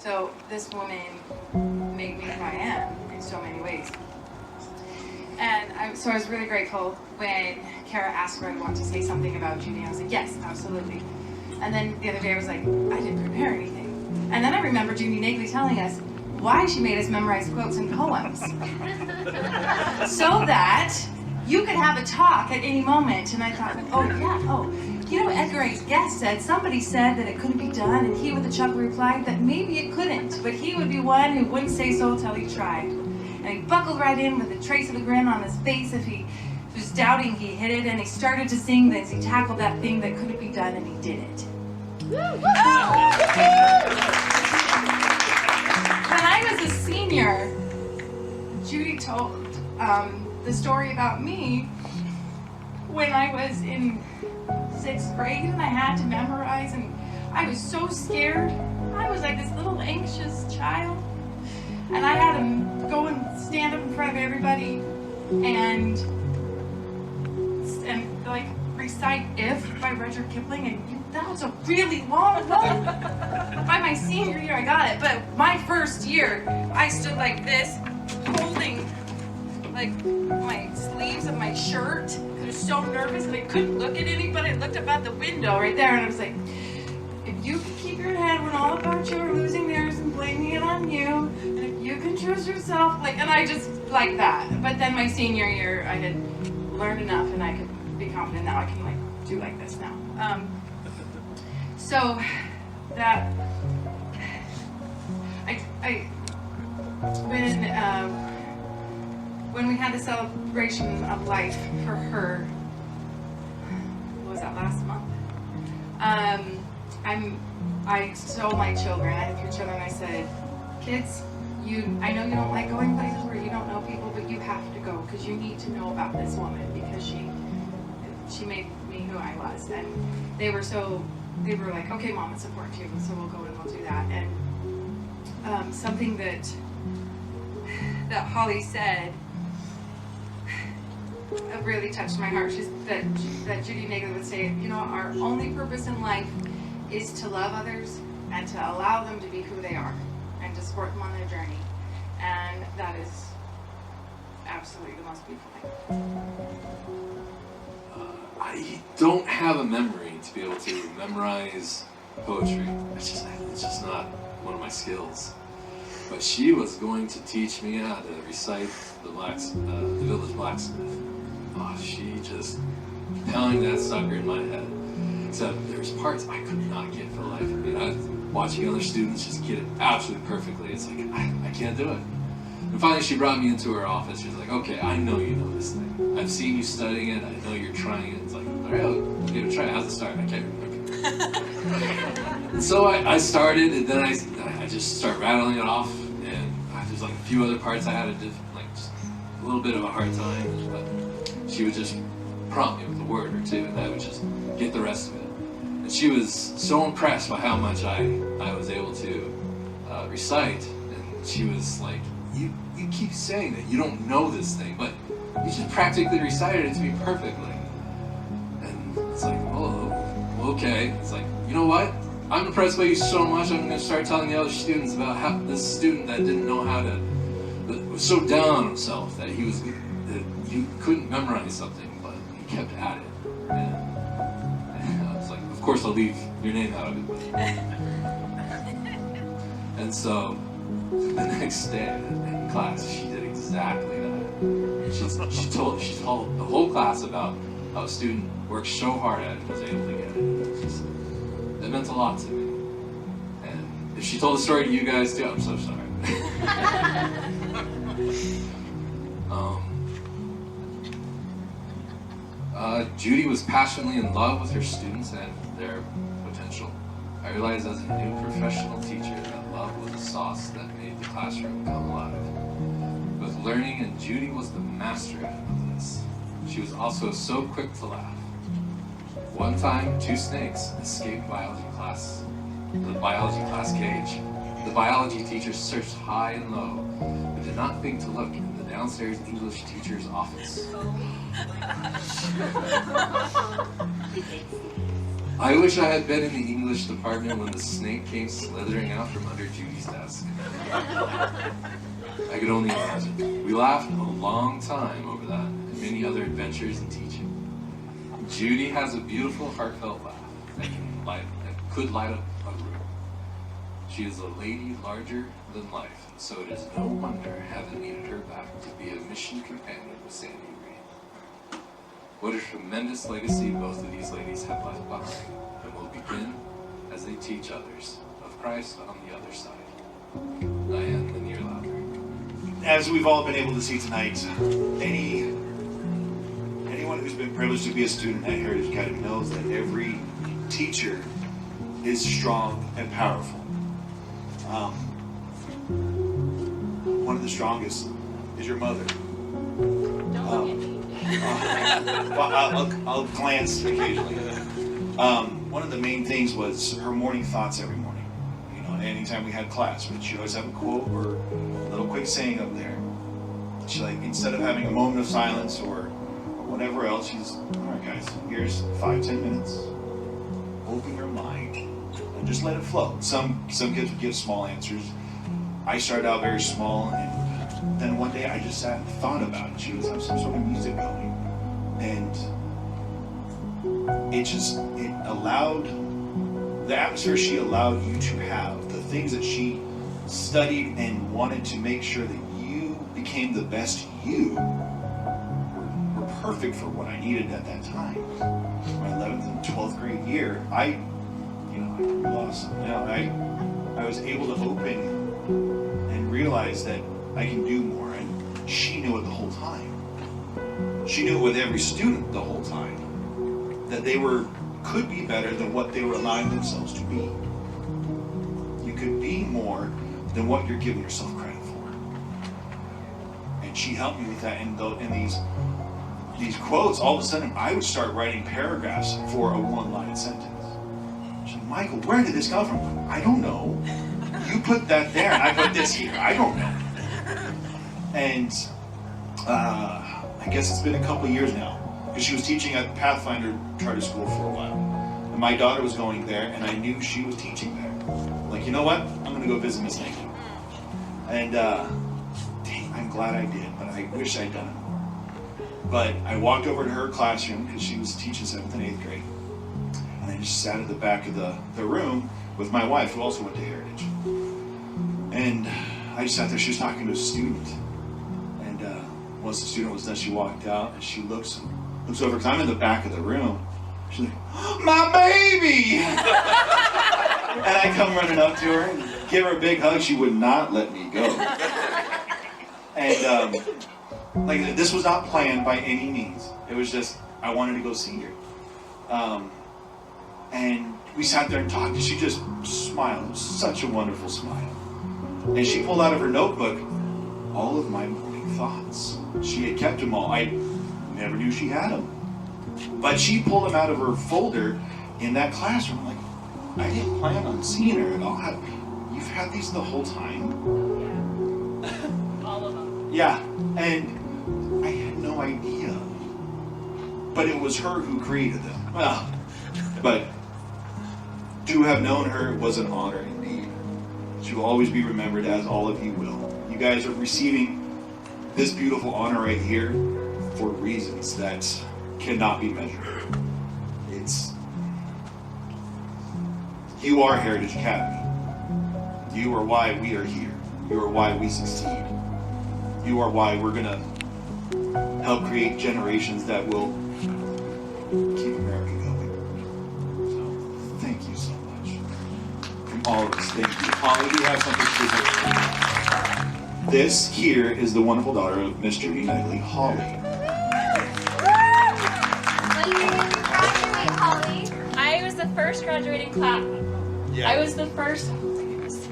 So this woman made me who I am in so many ways. And so I was really grateful when Kara asked if I want to say something about Judy. I was like, yes, absolutely. And then the other day I was like, I didn't prepare anything. And then I remember Judy Naegle telling us why she made us memorize quotes and poems. So that you could have a talk at any moment. And I thought, Edgar Rice Guest said, somebody said that it couldn't be done, and he with a chuckle replied that maybe it couldn't, but he would be one who wouldn't say so till he tried. And he buckled right in with a trace of a grin on his face. If he was doubting, he hit it, and he started to sing as he tackled that thing that couldn't be done, and he did it. When I was a senior, Judy told the story about me when I was in 6th grade and I had to memorize, and I was so scared. I was like this little anxious child, and I had to go and stand up in front of everybody and like recite "If" by Rudyard Kipling, and that was a really long one. By my senior year I got it, but my first year I stood like this holding like my sleeves of my shirt. I was so nervous and I couldn't look at anybody. I looked up out the window right there and I was like, if you can keep your head when all about you are losing theirs and blaming it on you, and if you can trust yourself, and I just like that. But then my senior year I had learned enough and I could be confident now. I can do like this now. So that when we had the celebration of life for her, what was that, last month? I told my children, I have 3 children, I said, kids, I know you don't like going places where you don't know people, but you have to go because you need to know about this woman because she made me who I was. And they were like, okay, Mom, it's important to you, so we'll go and we'll do that. And something that Holly said really touched my heart. That Judy Naegle would say, our only purpose in life is to love others and to allow them to be who they are and to support them on their journey. And that is absolutely the most beautiful thing. I don't have a memory to be able to memorize poetry. It's just not one of my skills. But she was going to teach me how to recite the Village Blacksmith. Oh, she just pounding that sucker in my head. Except there's parts I could not get for the life of me. I was watching other students just get it absolutely perfectly. It's like, I can't do it. And finally she brought me into her office. She was like, okay, I know you know this thing. I've seen you studying it. I know you're trying it. It's like, all right, I'll give it a try. How's it start? I can't remember. And so I started, and then I just start rattling it off. And there's like a few other parts I had to just a little bit of a hard time. But she would just prompt me with a word or two, and I would just get the rest of it. And she was so impressed by how much I was able to recite. And she was like, you keep saying that you don't know this thing, but you just practically recited it to me perfectly. And it's like, oh, okay. It's like, you know what? I'm impressed by you so much, I'm going to start telling the other students about how this student that didn't know how to, that was so down on himself that he couldn't memorize something, but he kept at it. And I was like, of course I'll leave your name out of it. And so the next day in class, she did exactly that. She told the whole class about how a student worked so hard at it and was able to get it. It meant a lot to me. And if she told the story to you guys too, I'm so sorry. Judy was passionately in love with her students and their potential. I realized as a new professional teacher that love was a sauce that made the classroom come alive. With learning, and Judy was the master of this. She was also so quick to laugh. One time, 2 snakes escaped the biology class cage. The biology teacher searched high and low, but did not think to look in the downstairs English teacher's office. I wish I had been in the English department when the snake came slithering out from under Judy's desk. I could only imagine. We laughed a long time over that and many other adventures in teaching. Judy has a beautiful, heartfelt laugh that could light up a room. She is a lady larger than life, so it is no wonder heaven needed her back to be a mission companion with Sandy Reed. What a tremendous legacy both of these ladies have left behind, and will begin as they teach others of Christ on the other side. I am the near louder. As we've all been able to see tonight, anyone who's been privileged to be a student at Heritage Academy knows that every teacher is strong and powerful. One of the strongest is your mother. Don't look at me. Well, I'll glance occasionally. One of the main things was her morning thoughts every morning. You know, anytime we had class, but she always have a quote or a little quick saying up there. She like, instead of having a moment of silence or whatever else, she's, all right guys, here's 5-10 minutes. Open your mind and just let it flow. Some kids would give small answers. I started out very small, and then one day I just sat and thought about it. She would have some sort of music going, and it allowed the atmosphere she allowed you to have, the things that she studied and wanted to make sure that you became the best you, were perfect for what I needed at that time. My 11th and 12th grade year, I lost. I was able to open and realize that I can do more, and she knew it the whole time. She knew it with every student the whole time, that they could be better than what they were allowing themselves to be. You could be more than what you're giving yourself credit for. And she helped me with that. And these quotes, all of a sudden, I would start writing paragraphs for a one-line sentence. She's like, Michael, where did this come from? I don't know. You put that there, and I put this here. I don't know. And I guess it's been a couple of years now, because she was teaching at Pathfinder Charter School for a while. And my daughter was going there, and I knew she was teaching there. Like, you know what? I'm going to go visit Miss Naegle. And dang, I'm glad I did, but I wish I'd done it more. But I walked over to her classroom, because she was teaching 7th and 8th grade. And I just sat at the back of the room with my wife, who also went to Heritage. And I just sat there. She was talking to a student. And once the student was done, she walked out, and she looks over, because I'm in the back of the room. She's like, my baby! And I come running up to her and give her a big hug. She would not let me go. And this was not planned by any means. It was just, I wanted to go see her. And we sat there and talked, and she just smiled. It was such a wonderful smile. And she pulled out of her notebook all of my morning thoughts. She had kept them all. I never knew she had them. But she pulled them out of her folder in that classroom. Like, I didn't plan on seeing her at all. You've had these the whole time? Yeah. All of them. Yeah. And I had no idea. But it was her who created them. Well, but to have known her was an honor indeed. She will always be remembered, as all of you will. You guys are receiving this beautiful honor right here for reasons that cannot be measured. You are Heritage Academy. You are why we are here. You are why we succeed. You are why we're going to help create generations that will keep America going. So, thank you so much. From all of us, thank you. Holly, we have something special. This here is the wonderful daughter of Miss Judy Naegle, Holly. When did you graduate, Holly? I was the first graduating class. Yeah. I was the first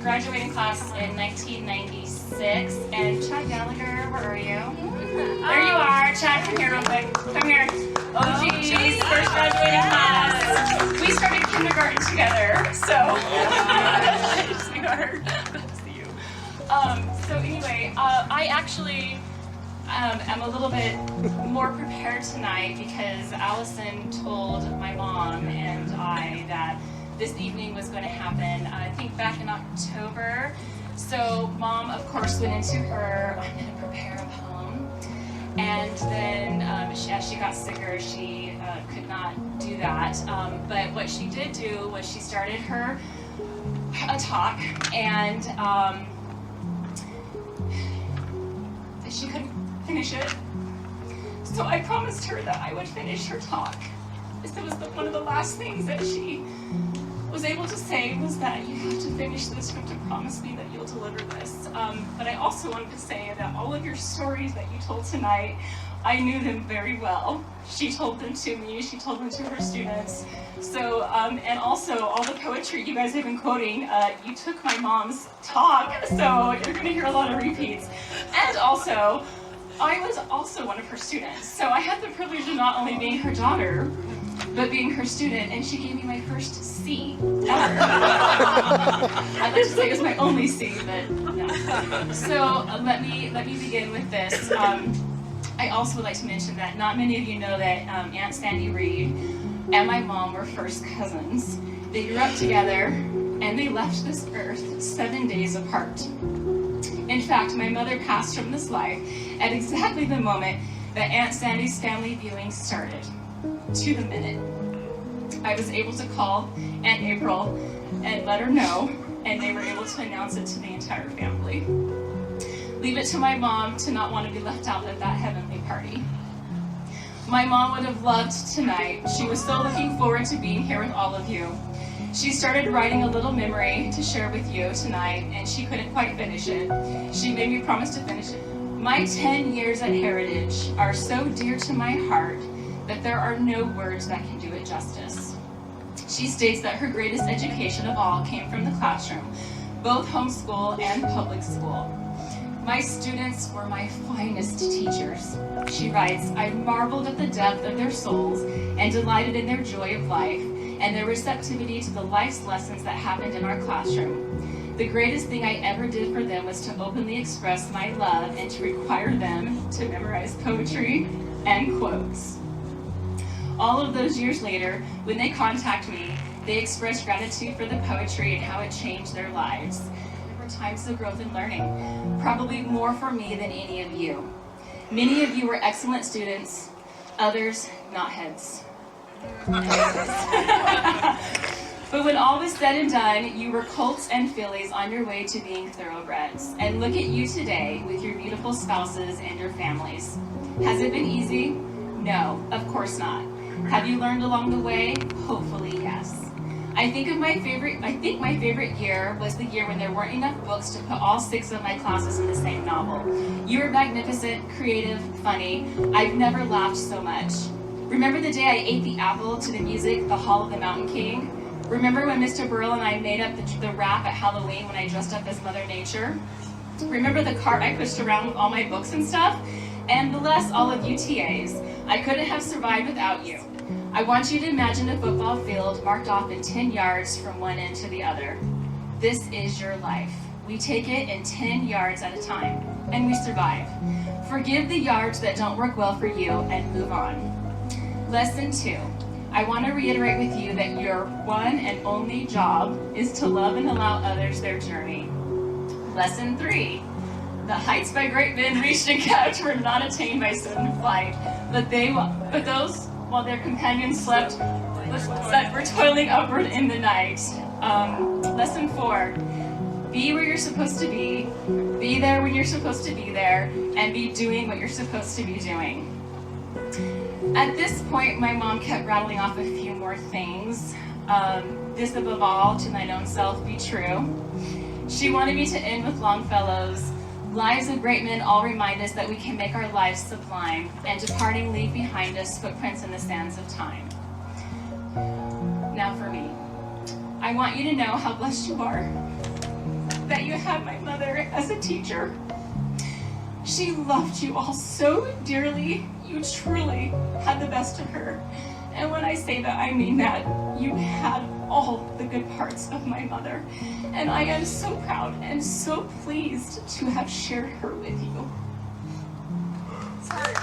graduating class in 1996, and Chad Gallagher, where are you? there you are. Chad, come here real quick. Come here. Oh, geez. First graduating class. We started kindergarten together, so. Sweetheart. Good to see you. So anyway, I actually am a little bit more prepared tonight because Allison told my mom and I this evening was going to happen. I think back in October. So Mom, of course, went into her I'm going to prepare a poem. And then as she got sicker, she could not do that. But what she did do was she started a talk, and she couldn't finish it. So I promised her that I would finish her talk. This was one of the last things that she was able to say was that you have to finish this. You have to promise me that you'll deliver this. But I also wanted to say that all of your stories that you told tonight, I knew them very well. She told them to me, she told them to her students. So, and also all the poetry you guys have been quoting, you took my mom's talk, so you're gonna hear a lot of repeats. And also, I was also one of her students. So I had the privilege of not only being her daughter, but being her student, and she gave me my first C ever. I'd like to say it was my only C, but no. So let me begin with this. I also would like to mention that not many of you know that Aunt Sandy Reed and my mom were first cousins. They grew up together, and they left this earth 7 days apart. In fact, my mother passed from this life at exactly the moment that Aunt Sandy's family viewing started, to the minute. I was able to call Aunt April and let her know, and they were able to announce it to the entire family. Leave it to my mom to not want to be left out at that heavenly party. My mom would have loved tonight. She was so looking forward to being here with all of you. She started writing a little memory to share with you tonight, and she couldn't quite finish it. She made me promise to finish it. My 10 years at Heritage are so dear to my heart that there are no words that can do it justice. She states that her greatest education of all came from the classroom, both homeschool and public school. My students were my finest teachers. She writes, I marveled at the depth of their souls and delighted in their joy of life and their receptivity to the life's lessons that happened in our classroom. The greatest thing I ever did for them was to openly express my love and to require them to memorize poetry and quotes. All of those years later, when they contact me, they express gratitude for the poetry and how it changed their lives. There were times of growth and learning, probably more for me than any of you. Many of you were excellent students, others knotheads. But when all was said and done, you were colts and fillies on your way to being thoroughbreds. And look at you today with your beautiful spouses and your families. Has it been easy? No, of course not. Have you learned along the way? Hopefully, yes. I think my favorite year was the year when there weren't enough books to put all 6 of my classes in the same novel. You were magnificent, creative, funny. I've never laughed so much. Remember the day I ate the apple to the music, The Hall of the Mountain King? Remember when Mr. Burrell and I made up the rap at Halloween when I dressed up as Mother Nature? Remember the cart I pushed around with all my books and stuff? And bless all of you TAs. I couldn't have survived without you. I want you to imagine a football field marked off in 10 yards from one end to the other. This is your life. We take it in 10 yards at a time, and we survive. Forgive the yards that don't work well for you and move on. Lesson 2. I want to reiterate with you that your one and only job is to love and allow others their journey. Lesson 3. The heights by great men reached and kept were not attained by sudden flight, but those, while their companions slept, were toiling upward in the night. Lesson 4. Be where you're supposed to be there when you're supposed to be there, and be doing what you're supposed to be doing. At this point, my mom kept rattling off a few more things. This above all, to thine own self be true. She wanted me to end with Longfellow's, lives of great men all remind us that we can make our lives sublime, and departing leave behind us footprints in the sands of time. Now for me. I want you to know how blessed you are that you have my mother as a teacher. She loved you all so dearly. You truly had the best of her. And when I say that, I mean that. You had all the good parts of my mother. And I am so proud and so pleased to have shared her with you. Sorry.